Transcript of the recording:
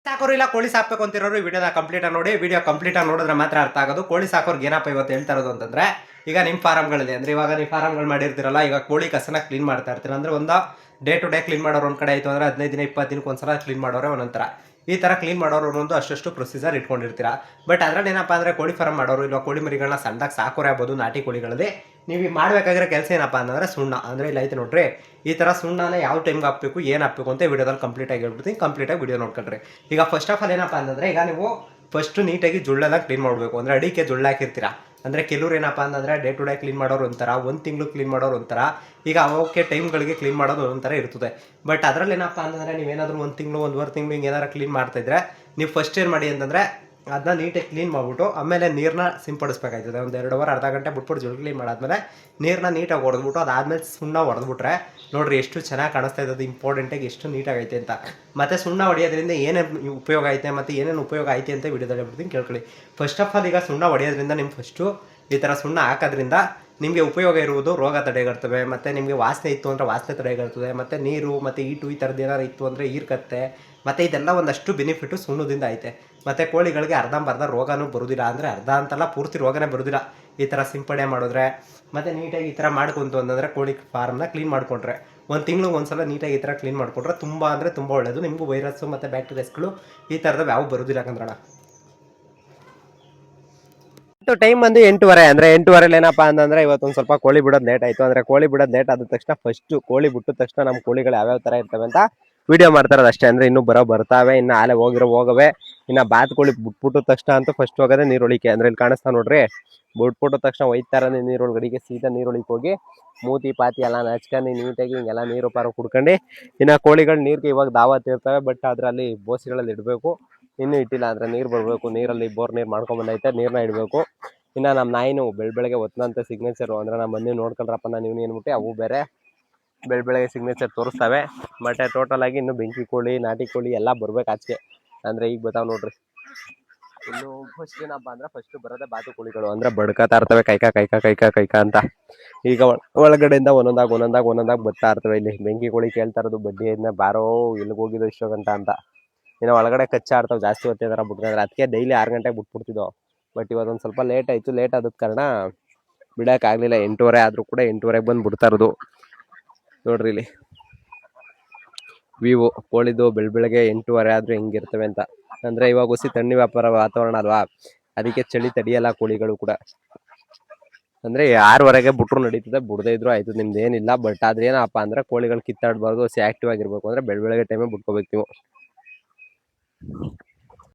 ಸಾಕೋರು ಇಲ್ಲ ಕೋಳಿ ಸಾಕ್ಬೇಕು ಅಂತಿರೋರು ಈ ವಿಡಿಯೋನ ಕಂಪ್ಲೀಟ್ ಆಗಿ ನೋಡಿ. ವಿಡಿಯೋ ಕಂಪ್ಲೀಟ್ ಆಗಿ ನೋಡಿದ್ರೆ ಮಾತ್ರ ಅರ್ಥ ಆಗೋದು. ಕೋಳಿ ಸಾಕೋರ್ಗೆ ಏನಪ್ಪ ಇವತ್ತು ಹೇಳ್ತಾ ಇರೋದು ಅಂತಂದ್ರೆ, ಈಗ ನಿಮ್ಮ ಫಾರಮ್ಗಳಿದೆ ಅಂದ್ರೆ ಇವಾಗ ನೀವು ಫಾರಮ್ಗಳು ಮಾಡಿರ್ತೀರಲ್ಲ, ಈಗ ಕೋಳಿ ಕಸನ ಕ್ಲೀನ್ ಮಾಡ್ತಾ ಇರ್ತೀರ ಅಂದ್ರೆ ಒಂದು ಡೇ ಟು ಡೇ ಕ್ಲೀನ್ ಮಾಡೋರು ಒಂದು ಕಡೆ ಆಯಿತು ಅಂದ್ರೆ 15 ದಿನ 20 ದಿನಕ್ಕೆ ಒಂದ್ಸಲ ಕ್ಲೀನ್ ಮಾಡೋರೆ ಒಂದೊಂಥರ. ಈ ಥರ ಕ್ಲೀನ್ ಮಾಡೋರು ಒಂದೊಂದು ಅಷ್ಟು ಪ್ರೊಸೀಜರ್ ಇಟ್ಕೊಂಡಿರ್ತೀರಾ. ಬಟ್ ಅದರಲ್ಲಿ ಏನಪ್ಪ ಅಂದರೆ ಕೋಳಿ ಫಾರಮ್ ಮಾಡೋರು ಇಲ್ಲ ಕೋಳಿ ಮರಿಗಳನ್ನ ಸಣ್ಣದಾಗಿ ಸಾಕೋರೆ ಆಗ್ಬೋದು ನಾಟಿ ಕೋಳಿಗಳಲ್ಲಿ, ನೀವು ಮಾಡಬೇಕಾಗಿರೋ ಕೆಲಸ ಏನಪ್ಪ ಅಂತಂದರೆ ಸುಣ್ಣ. ಅಂದರೆ ಇಲ್ಲ ಐತೆ ನೋಡ್ರಿ, ಈ ಥರ ಸುಣ್ಣನ ಯಾವ ಟೈಮ್ಗೆ ಹಾಕಬೇಕು ಏನು ಹಾಕಬೇಕು ಅಂತ ವಿಡಿಯೋದಲ್ಲಿ ಕಂಪ್ಲೀಟಾಗಿ ಹೇಳ್ಬಿಡ್ತೀನಿ. ಕಂಪ್ಲೀಟಾಗಿ ವಿಡಿಯೋ ನೋಡ್ಕೊಳ್ರಿ. ಈಗ ಫಸ್ಟ್ ಆಫ್ ಆಲ್ ಏನಪ್ಪ ಅಂತಂದರೆ, ಈಗ ನೀವು ಫಸ್ಟು ನೀಟಾಗಿ ಜುಳ್ಳೆಲ್ಲ ಕ್ಲೀನ್ ಮಾಡಬೇಕು. ಅಂದರೆ ಅಡಿಕೆ ಜುಳ್ಳು ಹಾಕಿರ್ತೀರಾ ಅಂದರೆ ಕೆಲವ್ರು ಏನಪ್ಪ ಅಂತಂದರೆ ಡೇ ಟು ಡೇ ಕ್ಲೀನ್ ಮಾಡೋರು ಒಂಥರ, ಒಂದು ತಿಂಗಳು ಕ್ಲೀನ್ ಮಾಡೋರು ಒಂಥರ, ಈಗ ಅವಕ್ಕೆ ಟೈಮ್ಗಳಿಗೆ ಕ್ಲೀನ್ ಮಾಡೋದು ಒಂಥರ ಇರ್ತದೆ. ಬಟ್ ಅದರಲ್ಲಿ ಏನಪ್ಪ ಅಂತಂದರೆ ನೀವೇನಾದರೂ ಒಂದು ತಿಂಗಳು ಒಂದುವರೆ ತಿಂಗಳು ಹಿಂಗೆ ಏನಾರು ಕ್ಲೀನ್ ಮಾಡ್ತಾಯಿದ್ರೆ, ನೀವು ಫಸ್ಟ್ ಏನು ಮಾಡಿ ಅಂತಂದರೆ ಅದನ್ನ ನೀಟಾಗಿ ಕ್ಲೀನ್ ಮಾಡಿಬಿಟ್ಟು ಆಮೇಲೆ ನೀರನ್ನ ಸಿಂಪಡಿಸ್ಬೇಕಾಯ್ತದೆ. ಒಂದು 2 ಅವರ್ ಅರ್ಧ ಗಂಟೆ ಬಿಟ್ಬಿಟ್ಟು ಜುಳ್ಳು ಕ್ಲೀನ್ ಮಾಡಾದ್ಮೇಲೆ ನೀರನ್ನ ನೀಟಾಗಿ ಹೊಡೆದ್ಬಿಟ್ಟು ಅದಾದಮೇಲೆ ಸುಣ್ಣ ಹೊಡೆದ್ಬಿಟ್ರೆ ನೋಡಿರಿ ಎಷ್ಟು ಚೆನ್ನಾಗಿ ಕಾಣಿಸ್ತಾ ಇದ್ದದ್ದು, ಇಂಪಾರ್ಟೆಂಟಾಗಿ ಎಷ್ಟು ನೀಟಾಗೈತೆ ಅಂತ. ಮತ್ತು ಸುಣ್ಣ ಹೊಡೆಯೋದ್ರಿಂದ ಏನೇನು ಉಪಯೋಗ ಐತೆ ಮತ್ತು ಏನೇನು ಉಪಯೋಗ ಐತೆ ಅಂತ ವಿಡಿಯೋದಲ್ಲಿ ಹೇಳ್ಬಿಡ್ತೀನಿ ಕೇಳ್ಕೊಳ್ಳಿ. ಫಸ್ಟ್ ಆಫ್ ಆಲ್ ಈಗ ಸುಣ್ಣ ಹೊಡೆಯೋದ್ರಿಂದ ನಿಮ್ಮ ಫಸ್ಟು ಈ ಥರ ಸುಣ್ಣ ಹಾಕೋದ್ರಿಂದ ನಿಮಗೆ ಉಪಯೋಗ ಇರುವುದು ರೋಗ ತಡೆಗಟ್ತವೆ, ಮತ್ತು ನಿಮಗೆ ವಾಸನೆ ಇತ್ತು ಅಂದರೆ ವಾಸನೆ ತಡೆಗಟ್ತದೆ, ಮತ್ತು ನೀರು ಮತ್ತು ಈಟು ಈ ಥರದ್ದು ಏನಾರು ಇತ್ತು ಅಂದರೆ ಹೀರ್ಕತ್ತೆ. ಮತ್ತು ಇದೆಲ್ಲ ಒಂದಷ್ಟು ಬೆನಿಫಿಟ್ಟು ಸುಣ್ಣದಿಂದ ಐತೆ. ಮತ್ತು ಕೋಳಿಗಳಿಗೆ ಅರ್ಧಂಬರ್ಧ ರೋಗನೂ ಬರೋದಿಲ್ಲ, ಅಂದರೆ ಅರ್ಧ ಅಂತಲ್ಲ ಪೂರ್ತಿ ರೋಗನೇ ಬರೋದಿಲ್ಲ ಈ ಥರ ಸಿಂಪಡಣೆ ಮಾಡಿದ್ರೆ. ಮತ್ತು ನೀಟಾಗಿ ಈ ಥರ ಮಾಡ್ಕೊಂತು ಅಂತಂದರೆ ಕೋಳಿ ಫಾರ್ಮ್ನ ಕ್ಲೀನ್ ಮಾಡಿಕೊಂಡ್ರೆ ಒಂದು ತಿಂಗ್ಳಿಗೆ ಒಂದ್ಸಲ ನೀಟಾಗಿ ಈ ಥರ ಕ್ಲೀನ್ ಮಾಡಿಕೊಂಡ್ರೆ ತುಂಬ ಅಂದರೆ ತುಂಬ ಒಳ್ಳೆಯದು. ನಿಮಗೂ ವೈರಸ್ಸು ಮತ್ತು ಬ್ಯಾಕ್ಟೀರಿಯಾಸ್ಗಳು ಈ ಥರದ್ದು ಯಾವ ಬರೋದಿಲ್ಲ ಕಂದ್ರಣ. ಟೈಮ್ ಬಂದು 8:30. ಅಂದರೆ 8:30 ಏನಪ್ಪ ಅಂತಂದರೆ ಇವತ್ತೊಂದು ಸ್ವಲ್ಪ ಕೋಳಿ ಬಿಡೋದು ಲೇಟ್ ಆಯಿತು. ಅಂದರೆ ಕೋಳಿ ಬಿಡೋದು ಲೇಟ್ ಆದ ತಕ್ಷಣ ಫಸ್ಟು ಕೋಳಿ ಬಿಟ್ಟಿದ ತಕ್ಷಣ ನಮ್ಮ ಕೋಳಿಗಳು ಯಾವ್ಯಾವ ಥರ ಇರ್ತವೆ ಅಂತ ವಿಡಿಯೋ ಮಾಡ್ತಾರದು ಅಷ್ಟೇ. ಅಂದರೆ ಇನ್ನೂ ಬರ್ತಾವೆ, ಇನ್ನು ಆಲೆ ಹೋಗವೆ. ಇನ್ನು ಬಾತುಕೋಳಿ ಬಿಟ್ಬಿಟ್ಟು ತಕ್ಷಣ ಅಂತೂ ಫಸ್ಟ್ ಹೋಗೋದೇ ನೀರೊಳಿಕೆ. ಅಂದರೆ ಇಲ್ಲಿ ಕಾಣಿಸ್ತಾ ನೋಡ್ರಿ, ಬಿಟ್ಬಿಟ್ಟು ತಕ್ಷಣ ಒಯ್ತಾರನೇ ನೀರೊಳಗಡೆಗೆ, ಸೀದಾ ನೀರೊಳಿಗೆ ಹೋಗಿ ಮೂತಿ ಪಾತಿ ಎಲ್ಲ ನಚ್ಕೊಂಡು ನೀಟಾಗಿ ಹಿಂಗೆಲ್ಲ ನೀರು ಪಾರು ಕುಡ್ಕೊಂಡು, ಇನ್ನು ಕೋಳಿಗಳು ನೀರಿಗೆ ಇವಾಗ ದಾವತ್ ಇರ್ತವೆ. ಬಟ್ ಅದರಲ್ಲಿ ಬೋಸಿಗಳಲ್ಲಿ ಇಡಬೇಕು, ಇನ್ನೂ ಇಟ್ಟಿಲ್ಲ. ಅಂದರೆ ನೀರು ಬರಬೇಕು, ನೀರಲ್ಲಿ ಬೋರ್ ನೀರು ಮಾಡ್ಕೊಂಬಂದೈತೆ, ನೀರನ್ನ ಇಡಬೇಕು. ಇನ್ನು ನಮ್ಮ ನಾಯಿನೂ ಬೆಳಗ್ಗೆ ಹೊತ್ತಂತ ಸಿಗ್ನೇಚರು, ಅಂದರೆ ನಮ್ಮ ಮನೆ ನೋಡ್ಕೊಳ್ರಪ್ಪ ನೀವು ಏನ್ಬಿಟ್ಟು ಅವು ಬೇರೆ ಬೆಳಗ್ಗೆ ಸಿಗ್ನೇಚರ್ ತೋರಿಸ್ತವೆ. ಬಟ್ ಟೋಟಲ್ ಆಗಿ ಇನ್ನು ಬೆಂಕಿ ಕೋಳಿ ನಾಟಿ ಕೋಳಿ ಎಲ್ಲ ಬರ್ಬೇಕು ಆಚೆ. ಅಂದರೆ ಈಗ ಬರ್ತಾವೆ ನೋಡ್ರಿ. ಇನ್ನು ಫಸ್ಟ್ ಏನಪ್ಪ ಅಂದ್ರೆ ಫಸ್ಟ್ ಬರೋದೇ ಬಾತು ಕೋಳಿಗಳು. ಅಂದರೆ ಬಡ್ಕತಾ ಇರ್ತವೆ ಕೈಕ ಅಂತ. ಈಗ ಒಳಗಡೆಯಿಂದ ಒಂದೊಂದಾಗಿ ಬರ್ತಾ ಇರ್ತವೆ. ಇಲ್ಲಿ ಬೆಂಕಿ ಕೋಳಿ ಕೇಳ್ತಾ ಇರೋದು ಬಡ್ಡಿಯಿಂದ ಬಾರೋ ಎಲ್ಲಿಗೆ ಹೋಗಿದ್ದು ಇಷ್ಟೋ ಗಂಟ ಅಂತ. ಇನ್ನು ಒಳಗಡೆ ಕಚ್ಚಾ ಆಡ್ತಾವೆ ಜಾಸ್ತಿ ಹೊತ್ತಿದಾರ ಬಿಟ್ಕೊಂಡ್ರೆ. ಅದಕ್ಕೆ ಡೈಲಿ 6 ಗಂಟೆಗೆ ಬಿಟ್ಬಿಡ್ತಿದ್ದೋ. ಬಟ್ ಇವತ್ತೊಂದು ಸ್ವಲ್ಪ ಲೇಟ್ ಆಯಿತು. ಲೇಟ್ ಆದ ಕಾರಣ ಬಿಡೋಕ್ಕಾಗಲಿಲ್ಲ. 8:30 ಆದರೂ ಕೂಡ 8:30ಗೆ ಬಂದು ಬಿಡ್ತಾ ಇರೋದು ನೋಡ್ರಿ. ಇಲ್ಲಿ ವಿವೋ ಕೋಳಿದು ಬೆಳಗ್ಗೆ 8:30 ಆದರೂ ಹೆಂಗಿರ್ತವೆ ಅಂತ. ಅಂದರೆ ಇವಾಗ ಹೊಸಿ ತಣ್ಣಿ ವಾತಾವರಣ ಅಲ್ವಾ, ಅದಕ್ಕೆ ಚಳಿ ತಡಿಯಲ್ಲ ಕೋಳಿಗಳು ಕೂಡ. ಅಂದರೆ 6:30ಗೆ ಬಿಟ್ರು ನಡೀತದೆ, ಬಿಡದೇ ಇದ್ರು ಆಯ್ತು, ನಿಮ್ದು ಏನಿಲ್ಲ. ಬಟ್ ಆದ್ರೆ ಏನಪ್ಪ ಅಂದರೆ ಕೋಳಿಗಳು ಕಿತ್ತಾಡಬಾರ್ದು, ಹೊಸಿ ಆ್ಯಕ್ಟಿವ್ ಆಗಿರ್ಬೇಕು ಅಂದರೆ ಬೆಳಗ್ಗೆ ಟೈಮೇ ಬಿಟ್ಕೋಬೇಕು ನೀವು.